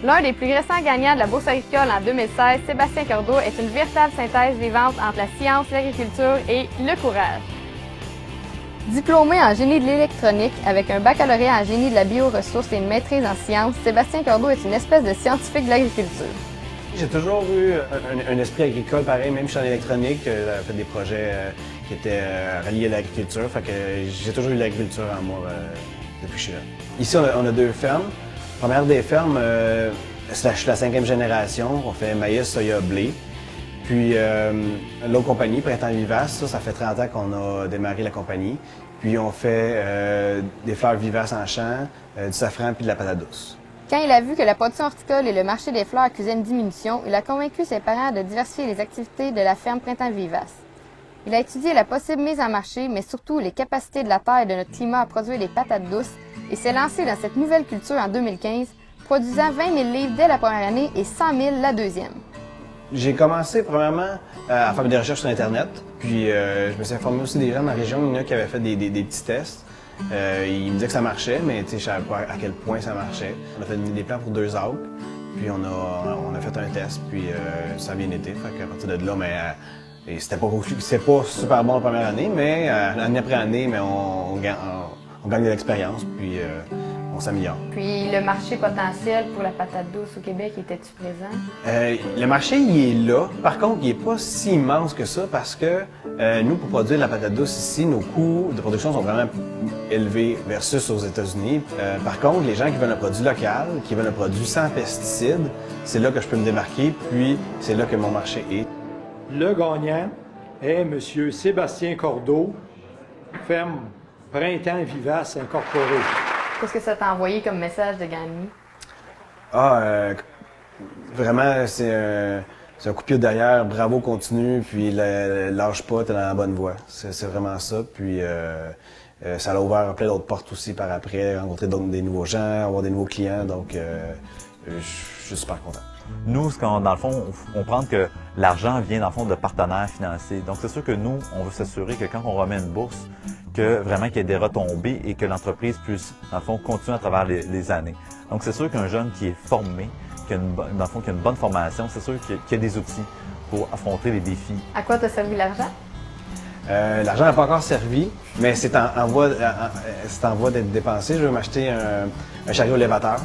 L'un des plus récents gagnants de la Bourse agricole en 2016, Sébastien Cordeau, est une véritable synthèse vivante entre la science, l'agriculture et le courage. Diplômé en génie de l'électronique avec un baccalauréat en génie de la bioressource et une maîtrise en sciences, Sébastien Cordeau est une espèce de scientifique de l'agriculture. J'ai toujours eu un esprit agricole pareil, même si je suis en électronique, j'ai fait des projets qui étaient reliés à l'agriculture, fait que j'ai toujours eu l'agriculture en moi depuis que je suis là. Ici, on a deux fermes. La première des fermes, je suis la 5e génération, on fait maïs, soya, blé. Puis l'autre compagnie, Printemps Vivace, ça fait 30 ans qu'on a démarré la compagnie. Puis on fait des fleurs vivaces en champ, du safran puis de la patate douce. Quand il a vu que la production horticole et le marché des fleurs accusaient une diminution, il a convaincu ses parents de diversifier les activités de la ferme Printemps Vivace. Il a étudié la possible mise en marché, mais surtout les capacités de la terre et de notre climat à produire des patates douces et s'est lancé dans cette nouvelle culture en 2015, produisant 20 000 livres dès la première année et 100 000 la deuxième. J'ai commencé premièrement à faire des recherches sur Internet, puis je me suis informé aussi des gens dans la région, il y en a qui avaient fait des petits tests. Ils me disaient que ça marchait, mais je ne savais pas à quel point ça marchait. On a fait des plans pour 2 arbres, puis on a fait un test, puis ça a bien été. Fait qu'à partir de là, c'était pas super bon la première année, mais année après année, mais on gagne de l'expérience, puis on s'améliore. Puis le marché potentiel pour la patate douce au Québec, était-tu présent? Le marché, il est là. Par contre, il n'est pas si immense que ça parce que nous, pour produire la patate douce ici, nos coûts de production sont vraiment élevés versus aux États-Unis. Par contre, les gens qui veulent un produit local, qui veulent un produit sans pesticides, c'est là que je peux me démarquer, puis c'est là que mon marché est. Le gagnant est M. Sébastien Cordeau, ferme Printemps Vivace Incorporée. Qu'est-ce que ça t'a envoyé comme message de gagner? Vraiment, c'est un coup de pied derrière. Bravo, continue, puis lâche pas, t'es dans la bonne voie. C'est vraiment ça. Puis ça a ouvert plein d'autres portes aussi par après, rencontrer des nouveaux gens, avoir des nouveaux clients. Donc, je suis super content. Nous, dans le fond, on prend que l'argent vient, dans le fond, de partenaires financiers. Donc, c'est sûr que nous, on veut s'assurer que quand on remet une bourse, que vraiment qu'il y ait des retombées et que l'entreprise puisse, dans le fond, continuer à travers les années. Donc, c'est sûr qu'un jeune qui est formé, qui a une bonne formation, c'est sûr qu'il y a des outils pour affronter les défis. À quoi t'a servi l'argent? L'argent n'a pas encore servi, mais c'est en voie d'être dépensé. Je veux m'acheter un chariot élévateur.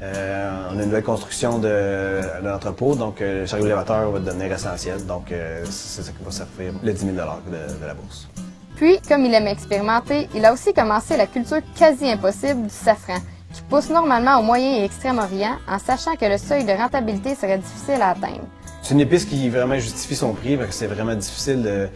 On a une nouvelle construction de l'entrepôt, donc le chariot élévateur va devenir essentiel. Donc, c'est ça qui va servir le 10 000 $ de la bourse. Puis, comme il aime expérimenter, il a aussi commencé la culture quasi impossible du safran, qui pousse normalement au Moyen et Extrême-Orient, en sachant que le seuil de rentabilité serait difficile à atteindre. C'est une épice qui vraiment justifie son prix, parce que c'est vraiment difficile de...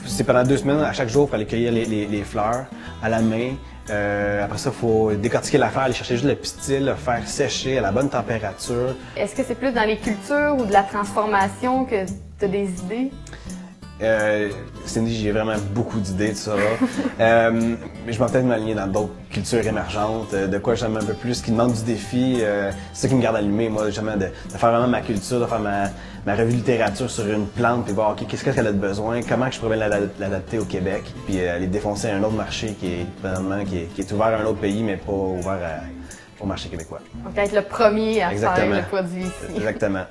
C'est pendant 2 semaines, à chaque jour, il fallait cueillir les fleurs à la main. Après ça, il faut décortiquer l'affaire, aller chercher juste le pistil, le faire sécher à la bonne température. Est-ce que c'est plus dans les cultures ou de la transformation que tu as des idées? Cindy, j'ai vraiment beaucoup d'idées de ça. Mais je vais peut-être m'aligner dans d'autres cultures émergentes, de quoi j'aime un peu plus, qui demande du défi. C'est ça qui me garde allumé, moi, jamais de faire vraiment ma culture, de faire ma revue de littérature sur une plante, puis voir ok, qu'est-ce qu'elle a de besoin, comment je pourrais l'adapter au Québec, puis aller défoncer un autre marché qui est ouvert à un autre pays, mais pas ouvert au marché québécois. Donc être le premier à Exactement. faire le produit ici. Exactement.